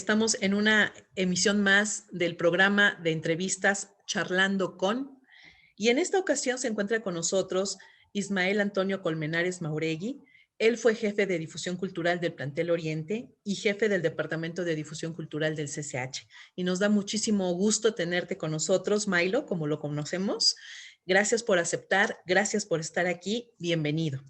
Estamos en una emisión más del programa de entrevistas Charlando con, y en esta ocasión se encuentra con nosotros Ismael Antonio Colmenares Mauregui. Él fue jefe de difusión cultural del Plantel Oriente y jefe del Departamento de Difusión Cultural del CCH. Y nos da muchísimo gusto tenerte con nosotros, Milo, como lo conocemos. Gracias por aceptar, gracias por estar aquí. Bienvenido.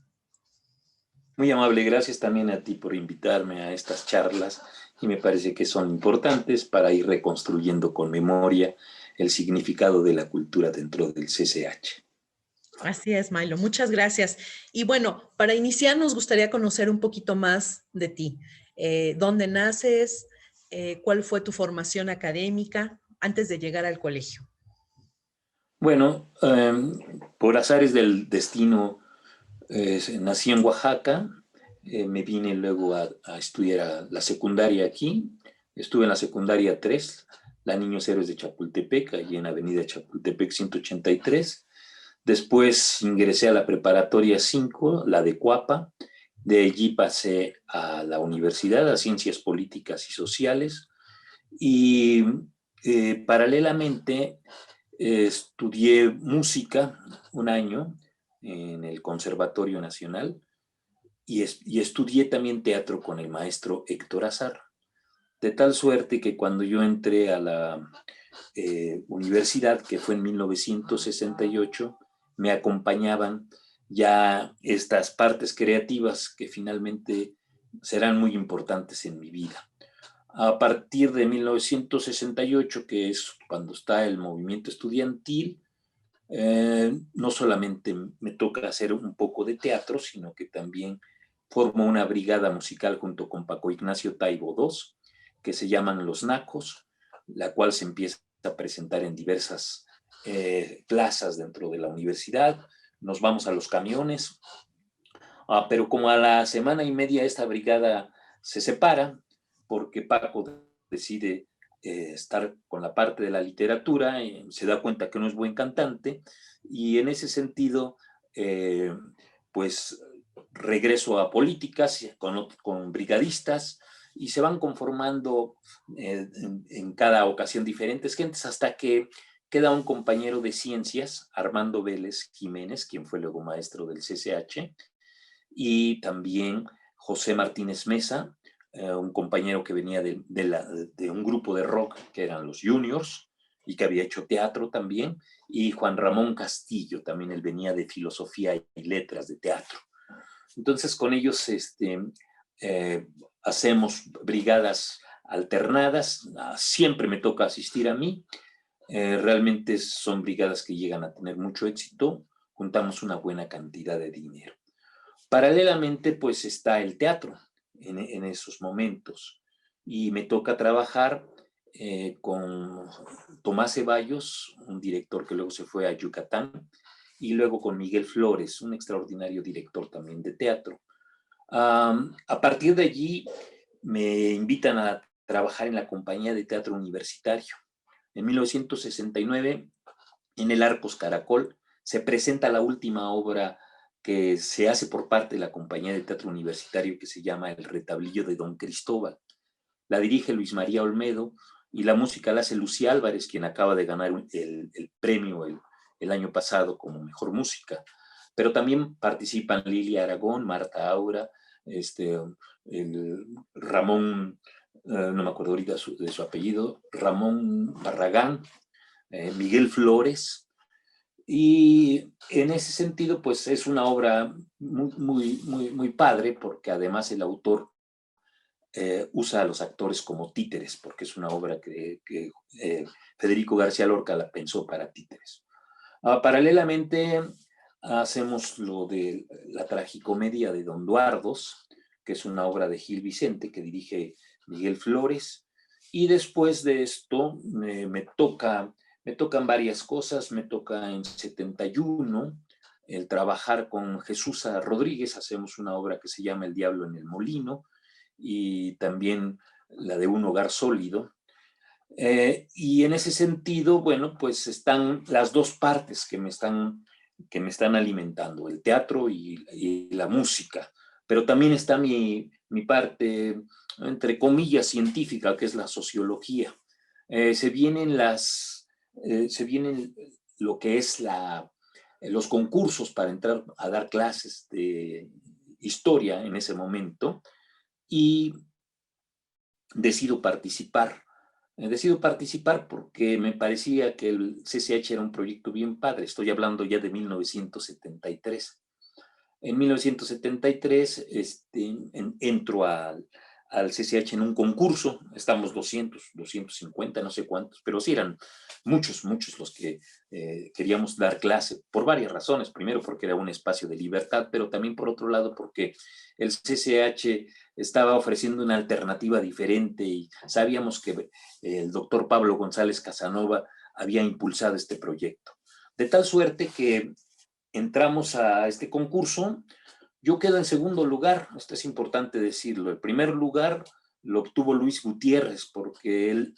Muy amable, gracias también a ti por invitarme a estas charlas y me parece que son importantes para ir reconstruyendo con memoria el significado de la cultura dentro del CCH. Así es, Milo. Muchas gracias. Y bueno, para iniciar nos gustaría conocer un poquito más de ti. ¿Dónde naces? ¿Cuál fue tu formación académica antes de llegar al colegio? Bueno, por azares del destino, nací en Oaxaca, me vine luego a estudiar la secundaria aquí, estuve en la secundaria 3, la Niños Héroes de Chapultepec, allí en Avenida Chapultepec 183. Después ingresé a la preparatoria 5, la de Cuapa. De allí pasé a la universidad, a Ciencias Políticas y Sociales. Y paralelamente estudié música un año en el Conservatorio Nacional y estudié también teatro con el maestro Héctor Azar. De tal suerte que cuando yo entré a la universidad, que fue en 1968, me acompañaban ya estas partes creativas que finalmente serán muy importantes en mi vida. A partir de 1968, que es cuando está el movimiento estudiantil, no solamente me toca hacer un poco de teatro, sino que también formo una brigada musical junto con Paco Ignacio Taibo II, que se llaman Los Nacos, la cual se empieza a presentar en diversas plazas dentro de la universidad. Nos vamos a los camiones, pero como a la semana y media esta brigada se separa, porque Paco decide estar con la parte de la literatura, se da cuenta que no es buen cantante, y en ese sentido, pues regreso a políticas con brigadistas, y se van conformando en cada ocasión diferentes gentes, hasta que queda un compañero de ciencias, Armando Vélez Jiménez, quien fue luego maestro del CCH, y también José Martínez Mesa, un compañero que venía de un grupo de rock que eran los Juniors y que había hecho teatro también, y Juan Ramón Castillo, también él venía de filosofía y letras de teatro. Entonces con ellos hacemos brigadas alternadas, siempre me toca asistir a mí, realmente son brigadas que llegan a tener mucho éxito, juntamos una buena cantidad de dinero. Paralelamente, pues está el teatro en esos momentos y me toca trabajar con Tomás Ceballos, un director que luego se fue a Yucatán, y luego con Miguel Flores, un extraordinario director también de teatro. A partir de allí me invitan a trabajar en la compañía de teatro universitario. En 1969, en el Arcos Caracol, se presenta la última obra que se hace por parte de la compañía de teatro universitario, que se llama El Retablillo de Don Cristóbal. La dirige Luis María Olmedo y la música la hace Lucía Álvarez, quien acaba de ganar el premio el año pasado como mejor música. Pero también participan Lilia Aragón, Marta Aura, Ramón, no me acuerdo ahorita de su apellido, Ramón Barragán, Miguel Flores. Y en ese sentido, pues es una obra muy padre, porque además el autor usa a los actores como títeres, porque es una obra que Federico García Lorca la pensó para títeres. Paralelamente, hacemos lo de la tragicomedia de Don Duardos, que es una obra de Gil Vicente, que dirige Miguel Flores, y después de esto me tocan varias cosas. Me toca en 71 el trabajar con Jesús Rodríguez, hacemos una obra que se llama El Diablo en el Molino, y también la de Un Hogar Sólido. Y en ese sentido, bueno, pues están las dos partes que me están alimentando, el teatro y la música. Pero también está mi parte entre comillas, científica, que es la sociología. Se vienen lo que es los concursos para entrar a dar clases de historia en ese momento, y decido participar. Decido participar porque me parecía que el CCH era un proyecto bien padre. Estoy hablando ya de 1973. En 1973 entro al CCH en un concurso. Estamos 250, no sé cuántos, pero sí eran muchos los que queríamos dar clase por varias razones. Primero, porque era un espacio de libertad, pero también por otro lado, porque el CCH estaba ofreciendo una alternativa diferente y sabíamos que el doctor Pablo González Casanova había impulsado este proyecto. De tal suerte que entramos a este concurso. Yo quedo en segundo lugar, esto es importante decirlo. El primer lugar lo obtuvo Luis Gutiérrez porque él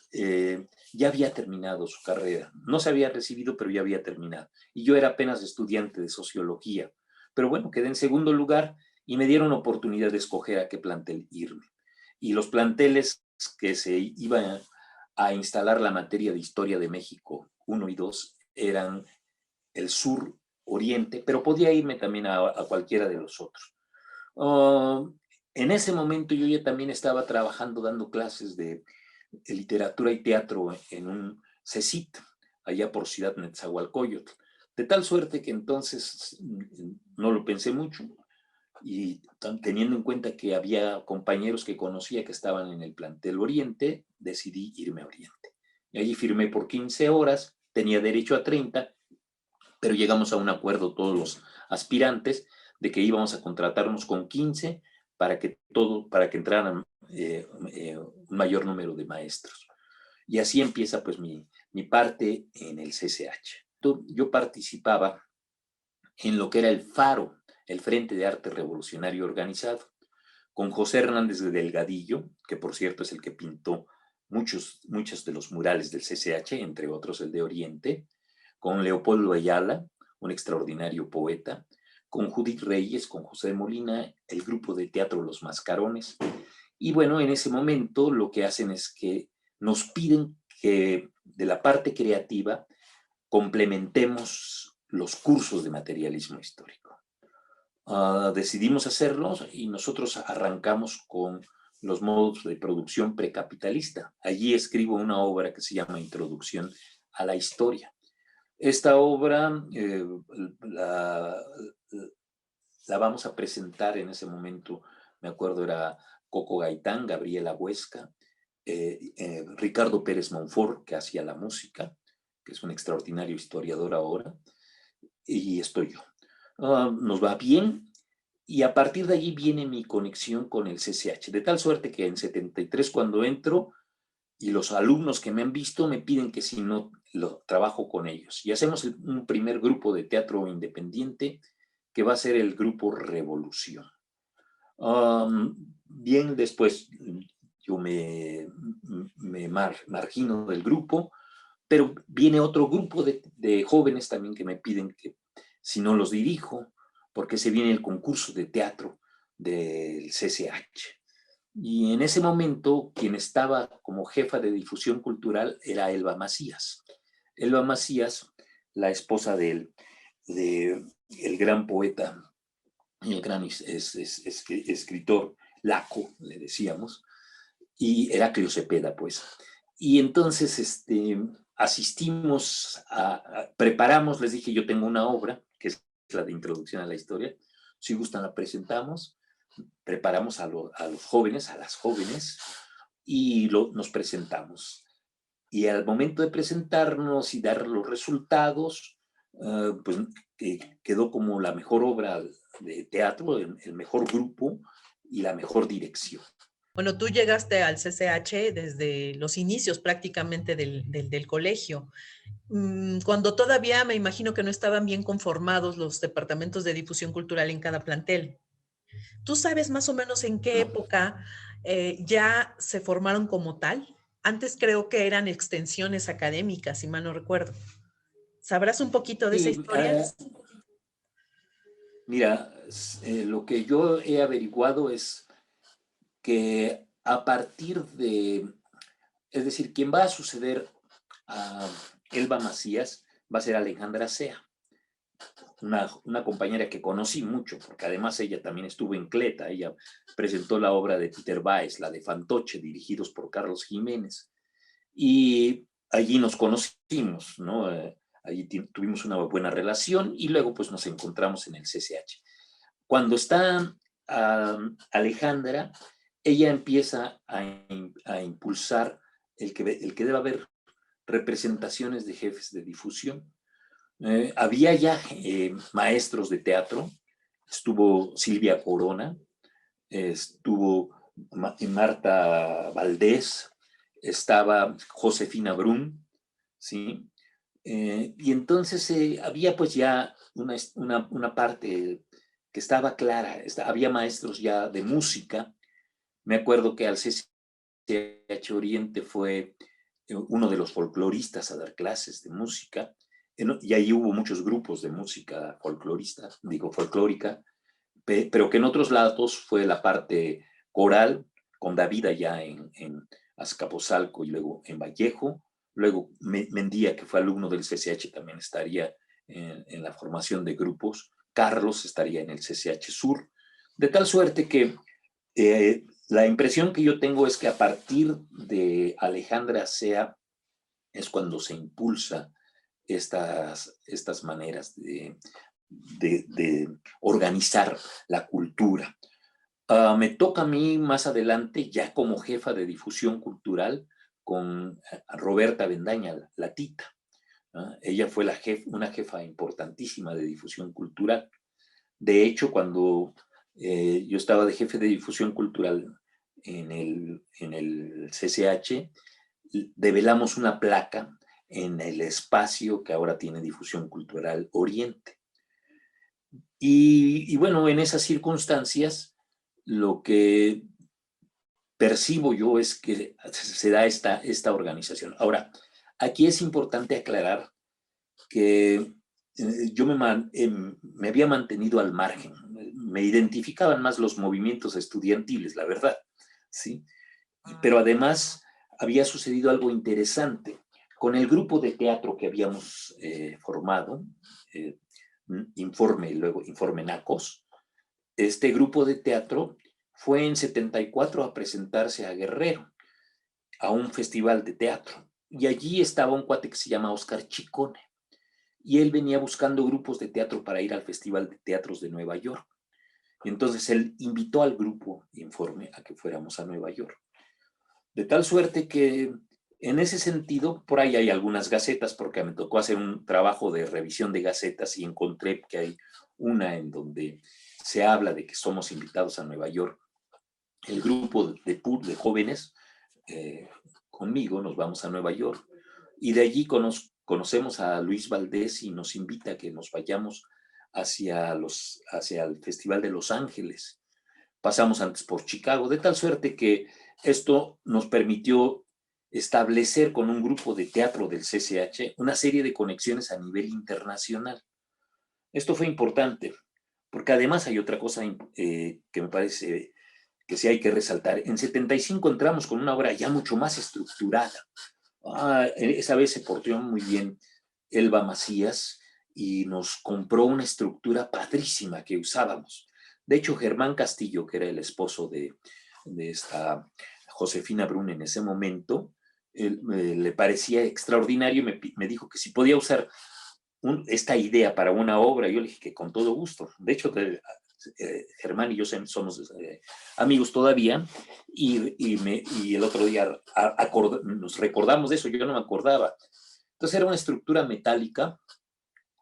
ya había terminado su carrera. No se había recibido, pero ya había terminado. Y yo era apenas estudiante de sociología. Pero bueno, quedé en segundo lugar y me dieron oportunidad de escoger a qué plantel irme. Y los planteles que se iban a instalar la materia de Historia de México 1 y 2 eran el sur oriente, pero podía irme también a cualquiera de los otros. En ese momento yo ya también estaba trabajando dando clases de literatura y teatro en un CECIT, allá por Ciudad Nezahualcóyotl. De tal suerte que entonces no lo pensé mucho y teniendo en cuenta que había compañeros que conocía que estaban en el plantel Oriente, decidí irme a Oriente. Y allí firmé por 15 horas, tenía derecho a 30, pero llegamos a un acuerdo todos los aspirantes de que íbamos a contratarnos con 15 para que entraran un mayor número de maestros. Y así empieza pues mi parte en el CCH. Yo participaba en lo que era el FARO, el Frente de Arte Revolucionario Organizado, con José Hernández de Delgadillo, que por cierto es el que pintó muchos de los murales del CCH, entre otros el de Oriente, con Leopoldo Ayala, un extraordinario poeta, con Judith Reyes, con José de Molina, el grupo de teatro Los Mascarones. Y bueno, en ese momento lo que hacen es que nos piden que de la parte creativa complementemos los cursos de materialismo histórico. Decidimos hacerlos y nosotros arrancamos con los modos de producción precapitalista. Allí escribo una obra que se llama Introducción a la Historia. Esta obra la vamos a presentar en ese momento, me acuerdo, era Coco Gaitán, Gabriela Huesca, Ricardo Pérez Monfort, que hacía la música, que es un extraordinario historiador ahora, y estoy yo. Nos va bien, y a partir de allí viene mi conexión con el CCH, de tal suerte que en 73 cuando entro, y los alumnos que me han visto me piden que si no lo trabajo con ellos. Y hacemos un primer grupo de teatro independiente que va a ser el grupo Revolución. Bien, después yo me margino del grupo, pero viene otro grupo de jóvenes también que me piden que si no los dirijo, porque se viene el concurso de teatro del CCH. Y en ese momento, quien estaba como jefa de difusión cultural era Elba Macías. Elba Macías, la esposa de el gran poeta y el gran escritor Laco, le decíamos, y Heraclio Cepeda, pues. Y entonces asistimos, preparamos, les dije, yo tengo una obra, que es la de Introducción a la Historia, si gustan la presentamos, preparamos a los jóvenes, a las jóvenes, y nos presentamos. Y al momento de presentarnos y dar los resultados, pues quedó como la mejor obra de teatro, el mejor grupo y la mejor dirección. Bueno, tú llegaste al CCH desde los inicios prácticamente del colegio, cuando todavía me imagino que no estaban bien conformados los departamentos de difusión cultural en cada plantel. ¿Tú sabes más o menos en qué No. época ya se formaron como tal? Antes creo que eran extensiones académicas, si mal no recuerdo. ¿Sabrás un poquito de esa Sí, historia? mira, lo que yo he averiguado es que a partir de, es decir, quien va a suceder a Elba Macías va a ser Alejandra Sea, una compañera que conocí mucho, porque además ella también estuvo en Cleta, ella presentó la obra de Peter Baez, la de Fantoche, dirigidos por Carlos Jiménez, y allí nos conocimos, ¿no? Allí tuvimos una buena relación y luego pues nos encontramos en el CCH. Cuando está Alejandra, ella empieza a impulsar el que debe haber representaciones de jefes de difusión. Había ya maestros de teatro, estuvo Silvia Corona, estuvo Marta Valdés, estaba Josefina Brun, ¿sí? Y entonces había pues ya una parte que estaba clara, había maestros ya de música. Me acuerdo que al CCH Oriente fue uno de los folcloristas a dar clases de música, y ahí hubo muchos grupos de música folclorista, digo folclórica, pero que en otros lados fue la parte coral, con David allá en Azcapotzalco y luego en Vallejo. Luego Mendía, que fue alumno del CCH, también estaría en la formación de grupos. Carlos estaría en el CCH Sur. De tal suerte que la impresión que yo tengo es que a partir de Alejandra Sea es cuando se impulsa estas maneras de organizar la cultura. Me toca a mí más adelante, ya como jefa de difusión cultural, con Roberta Bendaña, la Tita. Ella fue una jefa importantísima de difusión cultural. De hecho, cuando yo estaba de jefe de difusión cultural en el CCH, develamos una placa en el espacio que ahora tiene Difusión Cultural Oriente. Y bueno, en esas circunstancias, lo que percibo yo es que se da esta organización. Ahora, aquí es importante aclarar que yo me había mantenido al margen, me identificaban más los movimientos estudiantiles, la verdad, ¿sí? Pero además había sucedido algo interesante. Con el grupo de teatro que habíamos formado, Informe NACOS, este grupo de teatro fue en 74 a presentarse a Guerrero, a un festival de teatro. Y allí estaba un cuate que se llama Oscar Chicone. Y él venía buscando grupos de teatro para ir al Festival de Teatros de Nueva York. Entonces él invitó al grupo Informe a que fuéramos a Nueva York. De tal suerte que en ese sentido, por ahí hay algunas gacetas, porque me tocó hacer un trabajo de revisión de gacetas y encontré que hay una en donde se habla de que somos invitados a Nueva York. El grupo de jóvenes, conmigo, nos vamos a Nueva York y de allí conocemos a Luis Valdés y nos invita a que nos vayamos hacia el Festival de Los Ángeles. Pasamos antes por Chicago, de tal suerte que esto nos permitió establecer con un grupo de teatro del CCH una serie de conexiones a nivel internacional. Esto fue importante, porque además hay otra cosa que me parece que sí hay que resaltar. En 75 entramos con una obra ya mucho más estructurada. Esa vez se portó muy bien Elba Macías y nos compró una estructura padrísima que usábamos. De hecho, Germán Castillo, que era el esposo de esta Josefina Brun en ese momento, le parecía extraordinario y me dijo que si podía usar esta idea para una obra. Yo le dije que con todo gusto. De hecho, Germán y yo somos amigos todavía y el otro día nos recordamos de eso, yo no me acordaba. Entonces era una estructura metálica,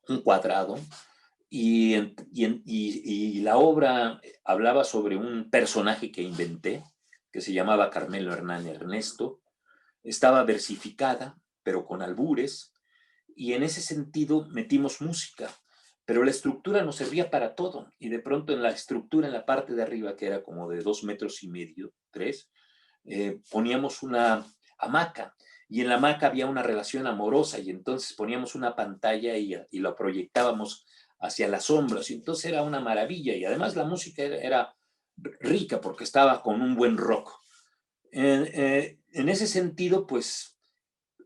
un cuadrado, y la obra hablaba sobre un personaje que inventé, que se llamaba Carmelo Hernán Ernesto. Estaba versificada, pero con albures, y en ese sentido metimos música, pero la estructura nos servía para todo, y de pronto en la estructura, en la parte de arriba, que era como de 2,5 metros, 3, poníamos una hamaca, y en la hamaca había una relación amorosa, y entonces poníamos una pantalla y la proyectábamos hacia las sombras, y entonces era una maravilla, y además la música era rica porque estaba con un buen rock. En ese sentido, pues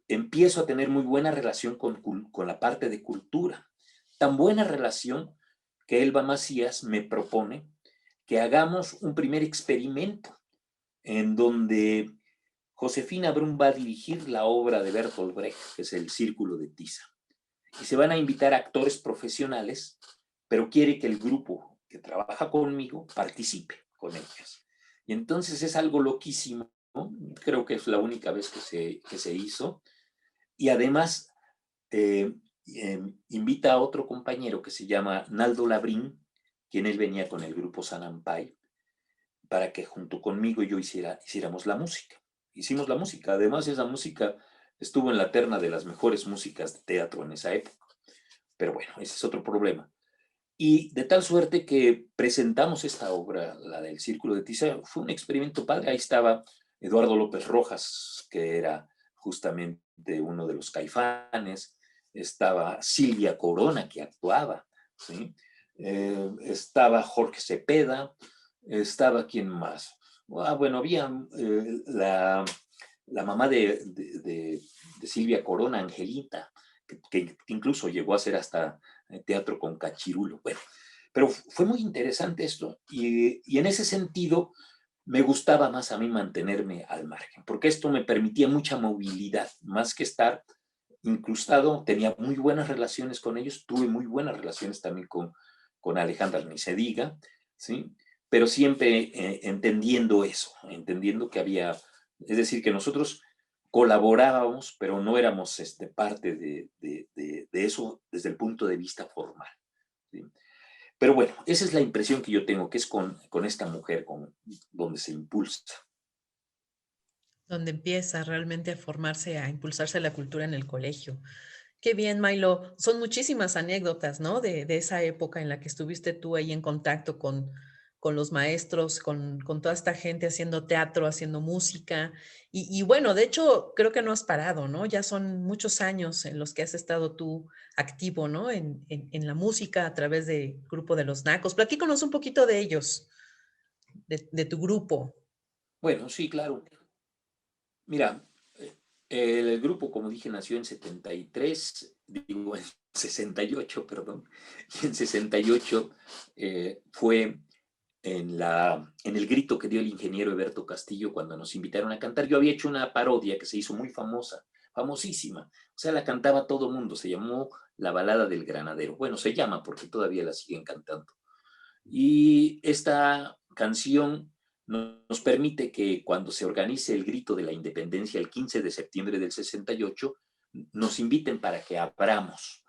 empiezo a tener muy buena relación con la parte de cultura. Tan buena relación que Elba Macías me propone que hagamos un primer experimento en donde Josefina Brum va a dirigir la obra de Bertolt Brecht, que es El Círculo de Tiza. Y se van a invitar actores profesionales, pero quiere que el grupo que trabaja conmigo participe con ellas. Y entonces es algo loquísimo, ¿no? Creo que es la única vez que se hizo. Y además eh, invita a otro compañero que se llama Naldo Labrín, quien él venía con el grupo Sanampay, para que junto conmigo y yo hiciéramos la música. Hicimos la música. Además, esa música estuvo en la terna de las mejores músicas de teatro en esa época. Pero bueno, ese es otro problema. Y de tal suerte que presentamos esta obra, la del Círculo de Tiza, fue un experimento padre. Ahí estaba Eduardo López Rojas, que era justamente uno de los Caifanes, estaba Silvia Corona, que actuaba, ¿sí? Estaba Jorge Cepeda, estaba ¿quién más? Bueno, había la mamá de Silvia Corona, Angelita, que incluso llegó a hacer hasta teatro con Cachirulo. Bueno, pero fue muy interesante esto y en ese sentido me gustaba más a mí mantenerme al margen, porque esto me permitía mucha movilidad, más que estar incrustado. Tenía muy buenas relaciones con ellos, tuve muy buenas relaciones también con Alejandra, ni se diga, ¿sí? Pero siempre entendiendo eso, entendiendo que había, es decir, que nosotros colaborábamos, pero no éramos parte de eso desde el punto de vista formal, ¿sí? Pero bueno, esa es la impresión que yo tengo, que es con esta mujer donde se impulsa. Donde empieza realmente a formarse, a impulsarse la cultura en el colegio. Qué bien, Milo. Son muchísimas anécdotas, ¿no? De esa época en la que estuviste tú ahí en contacto con los maestros, con toda esta gente haciendo teatro, haciendo música. Y bueno, de hecho, creo que no has parado, ¿no? Ya son muchos años en los que has estado tú activo, ¿no? En la música a través del grupo de los Nacos. Platícanos un poquito de ellos, de tu grupo. Bueno, sí, claro. Mira, el grupo, como dije, nació en 73, digo en 68, perdón, y en 68 fue en el grito que dio el ingeniero Eberto Castillo cuando nos invitaron a cantar. Yo había hecho una parodia que se hizo muy famosa, famosísima, o sea, la cantaba todo mundo, se llamó La Balada del Granadero. Bueno, se llama porque todavía la siguen cantando. Y esta canción nos permite que cuando se organice el grito de la independencia el 15 de septiembre del 68, nos inviten para que abramos.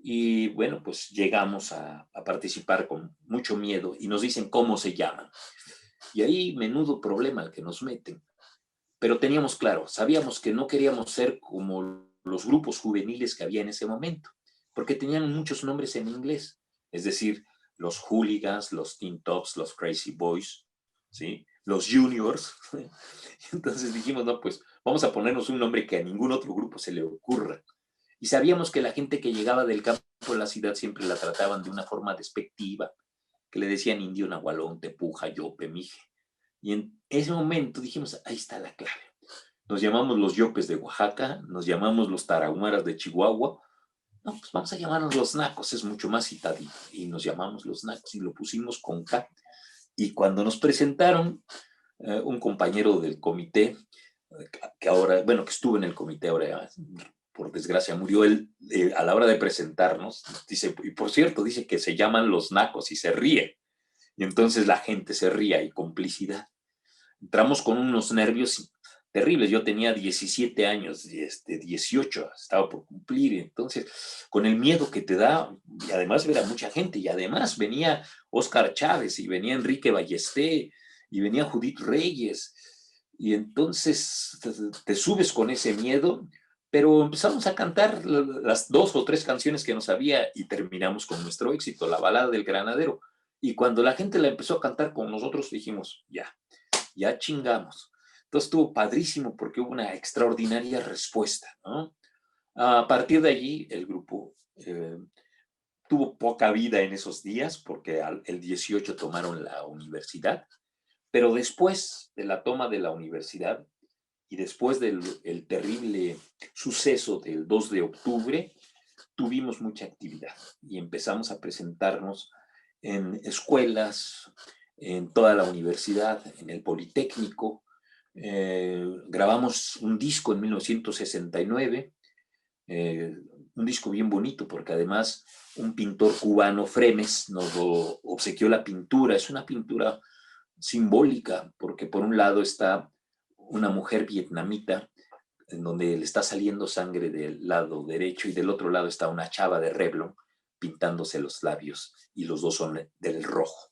Y bueno, pues llegamos a participar con mucho miedo y nos dicen cómo se llaman. Y ahí menudo problema al que nos meten. Pero teníamos claro, sabíamos que no queríamos ser como los grupos juveniles que había en ese momento, porque tenían muchos nombres en inglés, es decir, los Hooligans, los Teen Tops, los Crazy Boys, ¿sí? Los Juniors. Entonces dijimos, no, pues vamos a ponernos un nombre que a ningún otro grupo se le ocurra. Y sabíamos que la gente que llegaba del campo a la ciudad siempre la trataban de una forma despectiva, que le decían indio, nahualón, tepuja, yope, mije. Y en ese momento dijimos, ahí está la clave. Nos llamamos los Yopes de Oaxaca, nos llamamos los Tarahumaras de Chihuahua. No, pues vamos a llamarnos los Nacos, es mucho más citadino. Y nos llamamos los Nacos y lo pusimos con K. Y cuando nos presentaron, un compañero del comité, que ahora, bueno, que estuvo en el comité, ahora por desgracia murió él, a la hora de presentarnos, dice, y por cierto, dice que se llaman los Nacos y se ríe. Y entonces la gente se ría y complicidad. Entramos con unos nervios terribles. Yo tenía 17 años, 18, estaba por cumplir. Entonces, con el miedo que te da, y además ver a mucha gente, y además venía Óscar Chávez, y venía Enrique Ballesté, y venía Judith Reyes, y entonces te subes con ese miedo, pero empezamos a cantar las 2 o 3 canciones que nos había y terminamos con nuestro éxito, La Balada del Granadero. Y cuando la gente la empezó a cantar con nosotros, dijimos, ya chingamos. Entonces estuvo padrísimo porque hubo una extraordinaria respuesta, ¿no? A partir de allí, el grupo tuvo poca vida en esos días porque el 18 tomaron la universidad, Pero después de la toma de la universidad y después del el terrible suceso del 2 de octubre, tuvimos mucha actividad y empezamos a presentarnos en escuelas, en toda la universidad, en el Politécnico. Grabamos un disco en 1969, un disco bien bonito porque además un pintor cubano, Fremes, nos lo obsequió la pintura. Es una pintura simbólica porque por un lado está una mujer vietnamita en donde le está saliendo sangre del lado derecho y del otro lado está una chava de Revlon pintándose los labios y los dos son del rojo.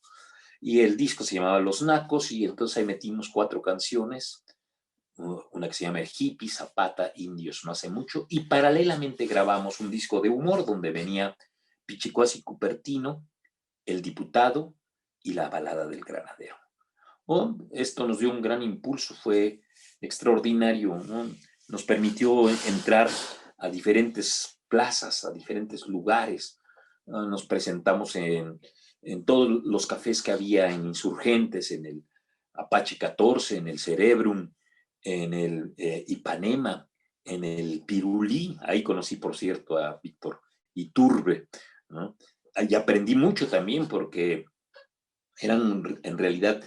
Y el disco se llamaba Los Nacos y entonces ahí metimos 4 canciones, una que se llama El Hippie, Zapata, Indios, no hace mucho, y paralelamente grabamos un disco de humor donde venía Pichicuasi Cupertino, El Diputado y La Balada del Granadero. Oh, esto nos dio un gran impulso, fue extraordinario, ¿no? Nos permitió entrar a diferentes plazas, a diferentes lugares. Nos presentamos en todos los cafés que había en Insurgentes, en el Apache 14, en el Cerebrum, en el Ipanema, en el Pirulí. Ahí conocí, por cierto, a Víctor Iturbe, ¿no? Ahí aprendí mucho también porque eran en realidad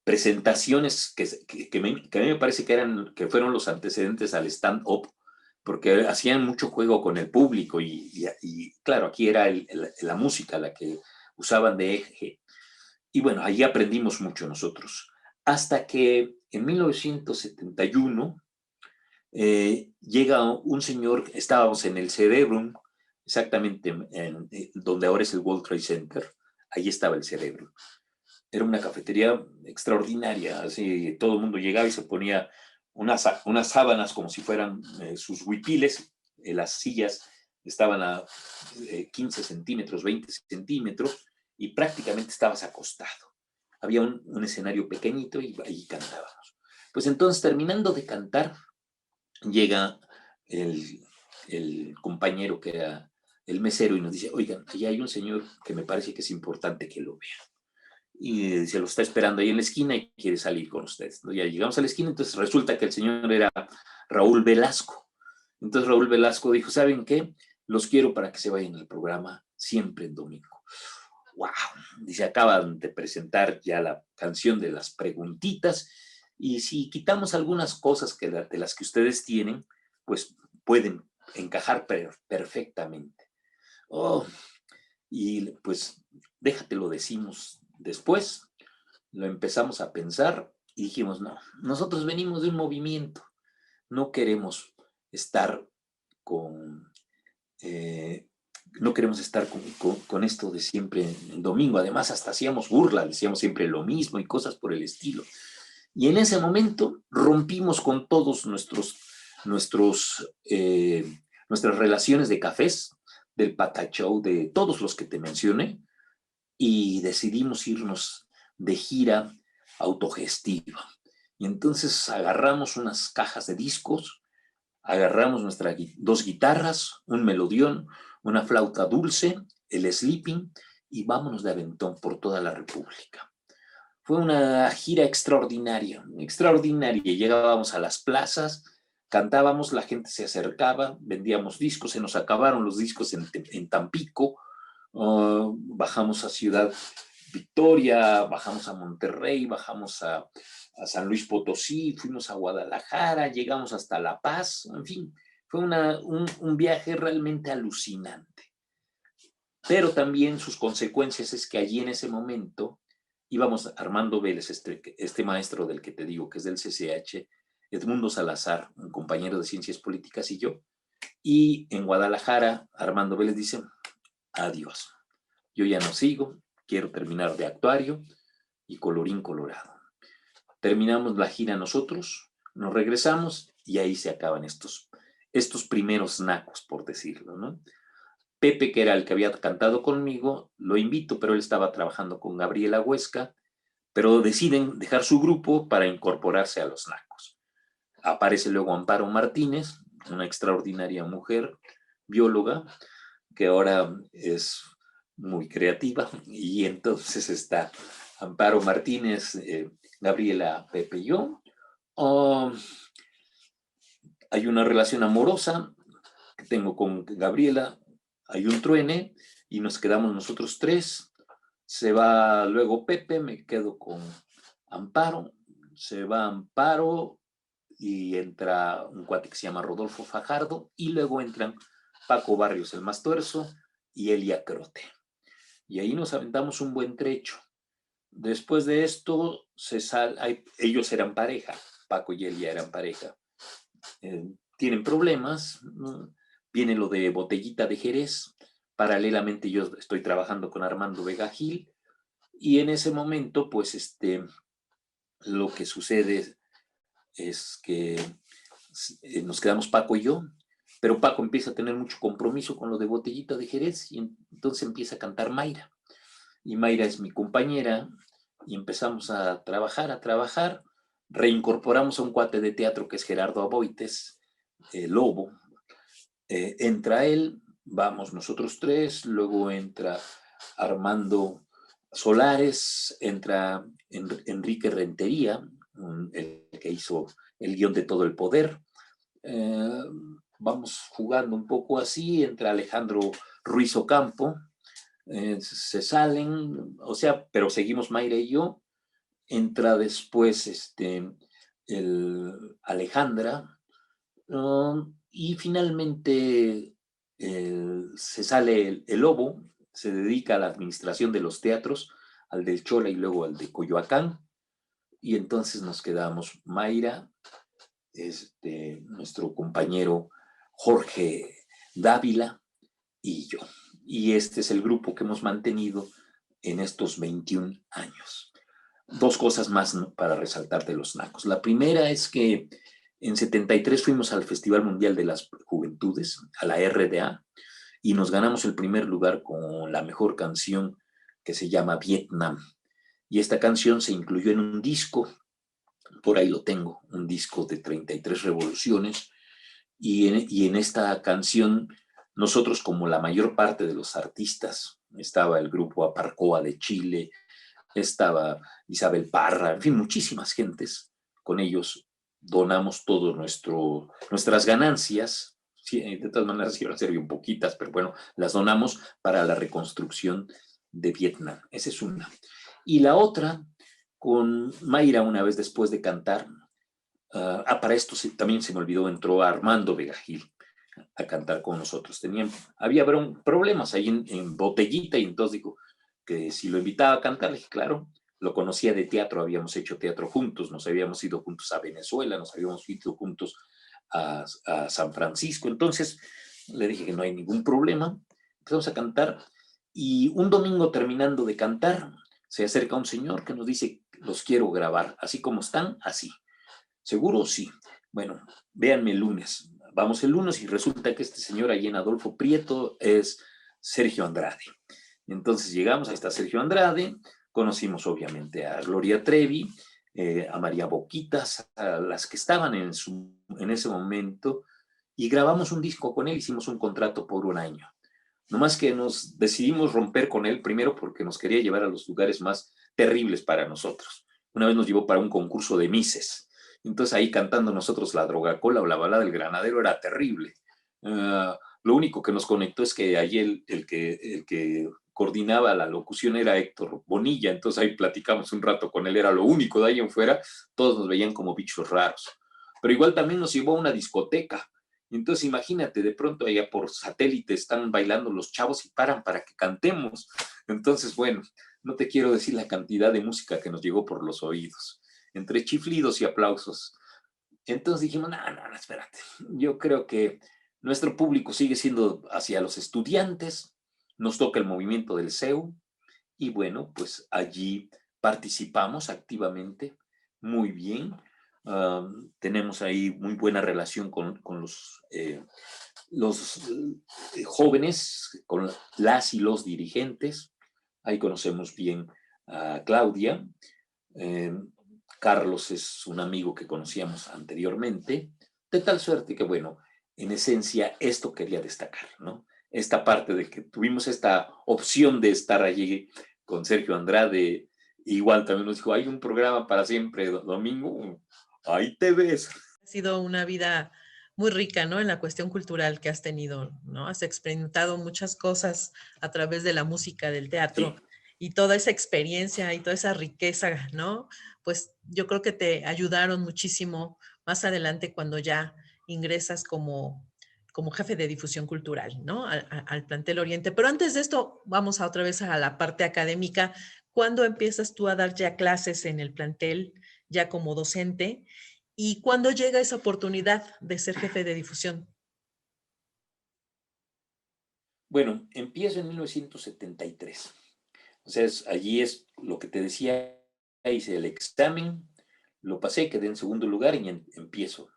presentaciones que a mí me parece que fueron los antecedentes al stand-up, porque hacían mucho juego con el público y claro, aquí era la música la que usaban de eje. Y bueno, ahí aprendimos mucho nosotros. Hasta que en 1971 llega un señor, estábamos en el Cerebrum, exactamente donde ahora es el World Trade Center, ahí estaba el Cerebrum. Era una cafetería extraordinaria, así todo el mundo llegaba y se ponía unas sábanas como si fueran sus huipiles, las sillas estaban a 15 centímetros, 20 centímetros y prácticamente estabas acostado. Había un escenario pequeñito y ahí cantábamos. Pues entonces, terminando de cantar, llega el compañero que era el mesero y nos dice, oigan, allá hay un señor que me parece que es importante que lo vea. Y se lo está esperando ahí en la esquina y quiere salir con ustedes. Ya llegamos a la esquina, entonces resulta que el señor era Raúl Velasco. Entonces Raúl Velasco dijo, ¿saben qué? Los quiero para que se vayan al programa siempre en domingo. ¡Wow! Dice, acaban de presentar ya la canción de las preguntitas y si quitamos algunas cosas de las que ustedes tienen, pues pueden encajar perfectamente. Oh, y pues déjate lo decimos después, lo empezamos a pensar y dijimos, no, nosotros venimos de un movimiento, no queremos estar con, no queremos estar con esto de siempre en domingo. Además, hasta hacíamos burla, decíamos siempre lo mismo y cosas por el estilo. Y en ese momento rompimos con todos nuestras relaciones de cafés, del Patachou, de todos los que te mencioné, y decidimos irnos de gira autogestiva. Y entonces agarramos unas cajas de discos, agarramos nuestras 2 guitarras, un melodión, una flauta dulce, el sleeping, y vámonos de aventón por toda la República. Fue una gira extraordinaria, extraordinaria. Llegábamos a las plazas, cantábamos, la gente se acercaba, vendíamos discos, se nos acabaron los discos en Tampico, bajamos a Ciudad Victoria, bajamos a Monterrey, bajamos a San Luis Potosí, fuimos a Guadalajara, llegamos hasta La Paz, en fin, fue un viaje realmente alucinante. Pero también sus consecuencias es que allí en ese momento íbamos Armando Vélez, este maestro del que te digo que es del CCH, Edmundo Salazar, un compañero de Ciencias Políticas y yo, y en Guadalajara Armando Vélez dice, adiós, yo ya no sigo, quiero terminar de actuario y colorín colorado. Terminamos la gira nosotros, nos regresamos y ahí se acaban estos primeros nacos, por decirlo, ¿no? Pepe, que era el que había cantado conmigo, lo invito, pero él estaba trabajando con Gabriela Huesca, pero deciden dejar su grupo para incorporarse a los nacos. Aparece luego Amparo Martínez, una extraordinaria mujer, bióloga, que ahora es muy creativa y entonces está Amparo Martínez, Gabriela, Pepe y yo. Hay una relación amorosa que tengo con Gabriela, hay un truene y nos quedamos nosotros tres. Se va luego Pepe, me quedo con Amparo, se va Amparo y entra un cuate que se llama Rodolfo Fajardo y luego entran Paco Barrios, el más tuerzo, y Elia Crote. Y ahí nos aventamos un buen trecho. Después de esto, ellos eran pareja, Paco y Elia eran pareja. Tienen problemas, ¿no? Viene lo de Botellita de Jerez. Paralelamente yo estoy trabajando con Armando Vega Gil y en ese momento, pues, lo que sucede es que nos quedamos Paco y yo, pero Paco empieza a tener mucho compromiso con lo de Botellita de Jerez y entonces empieza a cantar Mayra. Y Mayra es mi compañera y empezamos a trabajar. Reincorporamos a un cuate de teatro que es Gerardo Aboites, Lobo. Entra él, vamos nosotros tres, luego entra Armando Solares, entra Enrique Rentería, el que hizo el guión de Todo el Poder. Vamos jugando un poco así, entra Alejandro Ruiz Ocampo, se salen, o sea, pero seguimos Mayra y yo. Entra después Alejandra, y finalmente se sale el Lobo, se dedica a la administración de los teatros, al del Chola y luego al de Coyoacán, y entonces nos quedamos Mayra, nuestro compañero Jorge Dávila y yo. Y este es el grupo que hemos mantenido en estos 21 años. Dos cosas más, ¿no?, para resaltar de los Nacos. La primera es que en 73 fuimos al Festival Mundial de las Juventudes, a la RDA, y nos ganamos el primer lugar con la mejor canción que se llama Vietnam. Y esta canción se incluyó en un disco, por ahí lo tengo, un disco de 33 revoluciones, y en esta canción nosotros, como la mayor parte de los artistas, estaba el grupo Aparcoa de Chile, estaba Isabel Parra, en fin, muchísimas gentes. Con ellos donamos todo nuestras ganancias. Sí, de todas maneras, iban a ser bien poquitas, pero bueno, las donamos para la reconstrucción de Vietnam. Esa es una. Y la otra, con Mayra, una vez después de cantar, para esto también se me olvidó, entró Armando Vega Gil a cantar con nosotros. Había problemas ahí en Botellita y entonces digo que si lo invitaba a cantar, le dije, claro, lo conocía de teatro, habíamos hecho teatro juntos, nos habíamos ido juntos a Venezuela, nos habíamos ido juntos a San Francisco, entonces le dije que no hay ningún problema, empezamos a cantar y un domingo terminando de cantar, se acerca un señor que nos dice, los quiero grabar, así como están, así. ¿Seguro? Sí. Bueno, véanme el lunes. Vamos el lunes y resulta que este señor allí en Adolfo Prieto es Sergio Andrade. Entonces llegamos, ahí está Sergio Andrade, conocimos obviamente a Gloria Trevi, a María Boquitas, a las que estaban en ese momento, y grabamos un disco con él, hicimos un contrato por un año. Nomás que nos decidimos romper con él primero porque nos quería llevar a los lugares más terribles para nosotros. Una vez nos llevó para un concurso de Mises. Entonces ahí cantando nosotros la Droga Cola o la Balada del Granadero era terrible. Lo único que nos conectó es que ahí el que coordinaba la locución era Héctor Bonilla, entonces ahí platicamos un rato con él, era lo único. De ahí en fuera todos nos veían como bichos raros. Pero igual también nos llevó a una discoteca. Entonces imagínate, de pronto allá por satélite están bailando los chavos y paran para que cantemos. Entonces, bueno, no te quiero decir la cantidad de música que nos llegó por los oídos, entre chiflidos y aplausos. Entonces dijimos, no, espérate. Yo creo que nuestro público sigue siendo hacia los estudiantes, nos toca el movimiento del CEU y bueno, pues allí participamos activamente, muy bien. Tenemos ahí muy buena relación con los jóvenes, con las y los dirigentes. Ahí conocemos bien a Claudia. Carlos es un amigo que conocíamos anteriormente, de tal suerte que, bueno, en esencia esto quería destacar, ¿no? Esta parte de que tuvimos esta opción de estar allí con Sergio Andrade Igual también nos dijo, hay un programa para siempre, domingo, ahí te ves. Ha sido una vida muy rica, ¿no? En la cuestión cultural que has tenido, ¿no? Has experimentado muchas cosas a través de la música, del teatro Sí, y toda esa experiencia y toda esa riqueza, ¿no? Pues yo creo que te ayudaron muchísimo más adelante cuando ya ingresas como jefe de difusión cultural, ¿no? Al plantel Oriente. Pero antes de esto, vamos a otra vez a la parte académica. ¿Cuándo empiezas tú a dar ya clases en el plantel, ya como docente? ¿Y cuándo llega esa oportunidad de ser jefe de difusión? bueno, empiezo en 1973. O sea, allí es lo que te decía, hice el examen, lo pasé, quedé en segundo lugar y empiezo.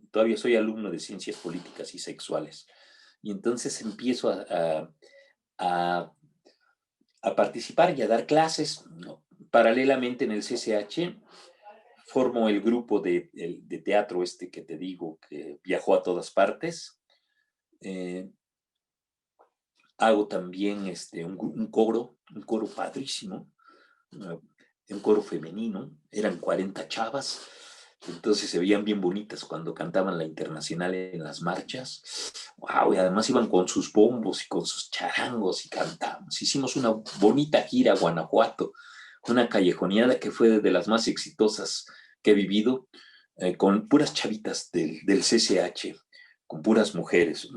Todavía soy alumno de ciencias políticas y sexuales. Y entonces empiezo a, a participar y a dar clases, ¿no? Paralelamente en el CCH formo el grupo de teatro este que te digo, que viajó a todas partes. Eh, Hago también un coro padrísimo, un coro femenino, eran 40 chavas, entonces se veían bien bonitas cuando cantaban la internacional en las marchas. Wow, y además iban con sus bombos y con sus charangos y cantamos. Hicimos una bonita gira a Guanajuato, una callejoneada que fue de las más exitosas que he vivido, con puras chavitas del CCH, con puras mujeres.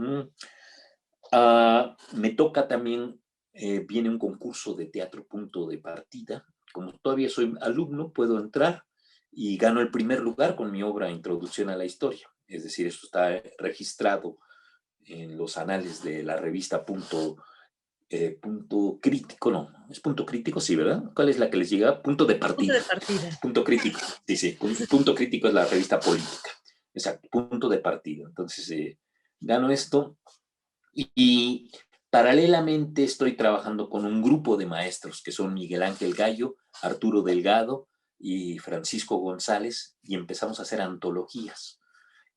Me toca también, viene un concurso de teatro punto de partida. Como todavía soy alumno, puedo entrar y gano el primer lugar con mi obra Introducción a la Historia. Es decir, esto está registrado en los anales de la revista Punto Crítico, no, es Punto Crítico, sí, ¿verdad? ¿Cuál es la que les llega? Punto de Punto partida. de partida. Punto Crítico, sí, sí. Punto Crítico es la revista política. Exacto, punto de partida. Entonces, gano esto y paralelamente estoy trabajando con un grupo de maestros que son Miguel Ángel Gallo, Arturo Delgado y Francisco González, y empezamos a hacer antologías.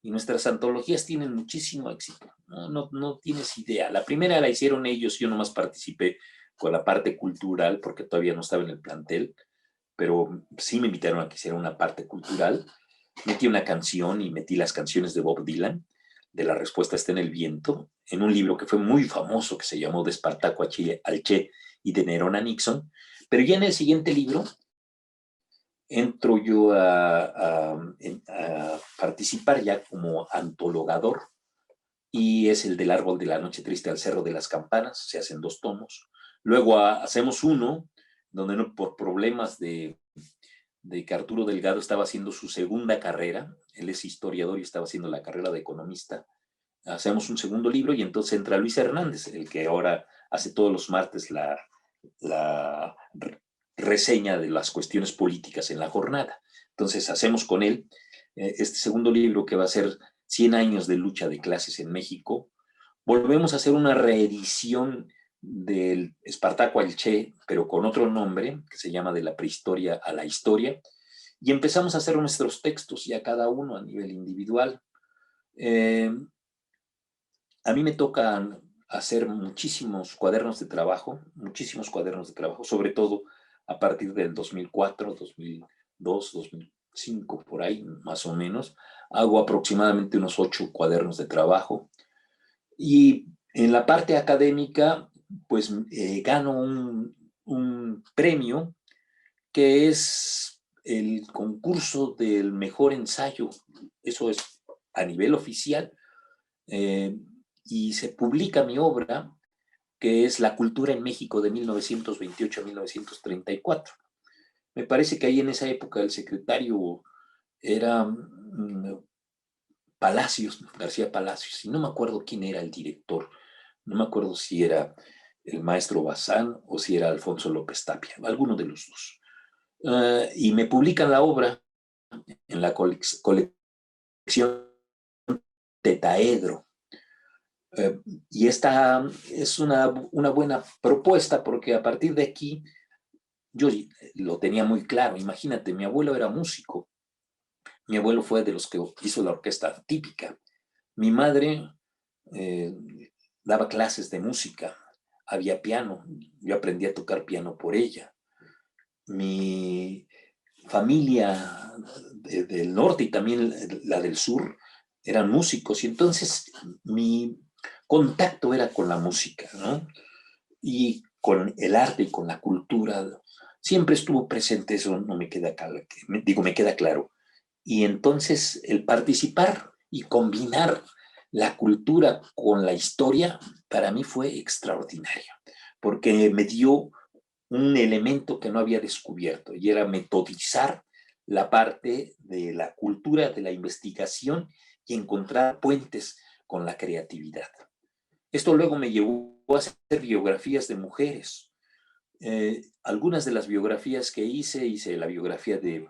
Y nuestras antologías tienen muchísimo éxito, no tienes idea. La primera la hicieron ellos, yo nomás participé con la parte cultural porque todavía no estaba en el plantel, pero sí me invitaron a que hiciera una parte cultural. Metí una canción y metí las canciones de Bob Dylan, de La respuesta está en el viento, en un libro que fue muy famoso que se llamó De Espartaco al Che y de Nerón a Nixon. Pero ya en el siguiente libro entro yo a participar ya como antologador y es el del Árbol de la Noche Triste al Cerro de las Campanas, se hacen 2 tomos. Luego hacemos uno donde no, por problemas de que Arturo Delgado estaba haciendo su segunda carrera, él es historiador y estaba haciendo la carrera de economista. Hacemos un segundo libro y entonces entra Luis Hernández, el que ahora hace todos los martes la reseña de las cuestiones políticas en la jornada. Entonces hacemos con él este segundo libro que va a ser 100 años de lucha de clases en México. Volvemos a hacer una reedición del Espartaco al Che, pero con otro nombre, que se llama De la prehistoria a la historia, y empezamos a hacer nuestros textos ya cada uno a nivel individual. Eh, a mí me toca hacer muchísimos cuadernos de trabajo, sobre todo a partir del 2004, 2002, 2005, por ahí más o menos. Hago aproximadamente unos 8 cuadernos de trabajo. Y en la parte académica, pues gano un premio que es el concurso del mejor ensayo. Eso es a nivel oficial. eh, y se publica mi obra, que es La cultura en México de 1928 a 1934. Me parece que ahí en esa época el secretario era Palacios, García Palacios, y no me acuerdo quién era el director, no me acuerdo si era el maestro Bazán o si era Alfonso López Tapia, alguno de los dos. Y me publican la obra en la colección Tetaedro. Y esta es una buena propuesta porque a partir de aquí yo lo tenía muy claro. Imagínate, mi abuelo era músico, mi abuelo fue de los que hizo la orquesta típica. Mi madre eh, daba clases de música, había piano, yo aprendí a tocar piano por ella. mi familia del norte y también la del sur eran músicos, y entonces mi contacto era con la música, ¿no? Y con el arte y con la cultura. Siempre estuvo presente, eso no me queda claro, me queda claro. Y entonces el participar y combinar la cultura con la historia para mí fue extraordinario, porque me dio un elemento que no había descubierto, y era metodizar la parte de la cultura, de la investigación, y encontrar puentes con la creatividad. Esto luego me llevó a hacer biografías de mujeres. Algunas de las biografías que hice la biografía de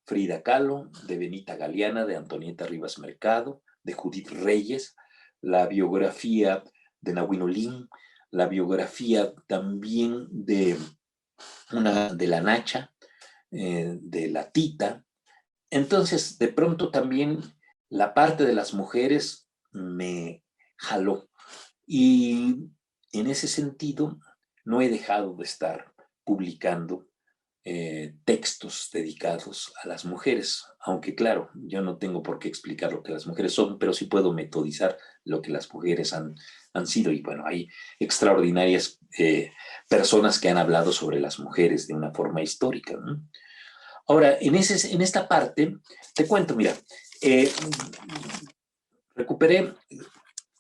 Frida Kahlo, de Benita Galeana, de Antonieta Rivas Mercado, de Judith Reyes, la biografía de Nahuin Olin, la biografía también de la Nacha, de la Tita. Entonces, de pronto también la parte de las mujeres me jaló. Y en ese sentido, no he dejado de estar publicando textos dedicados a las mujeres, aunque claro, yo no tengo por qué explicar lo que las mujeres son, pero sí puedo metodizar lo que las mujeres han sido. Y bueno, hay extraordinarias personas que han hablado sobre las mujeres de una forma histórica, ¿no? Ahora, en esta parte, te cuento, mira, eh, recuperé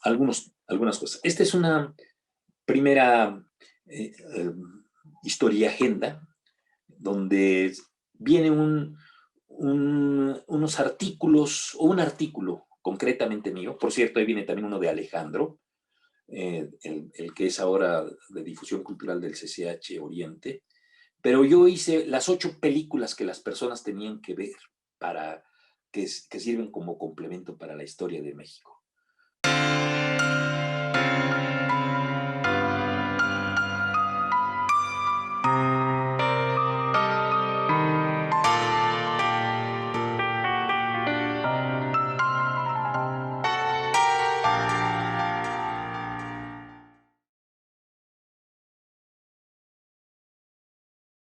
algunas cosas. Esta es una primera historia agenda donde viene unos artículos, o un artículo concretamente mío. Por cierto, ahí viene también uno de Alejandro, el que es ahora de difusión cultural del CCH Oriente. Pero yo hice las 8 películas que las personas tenían que ver, que sirven como complemento para la historia de México.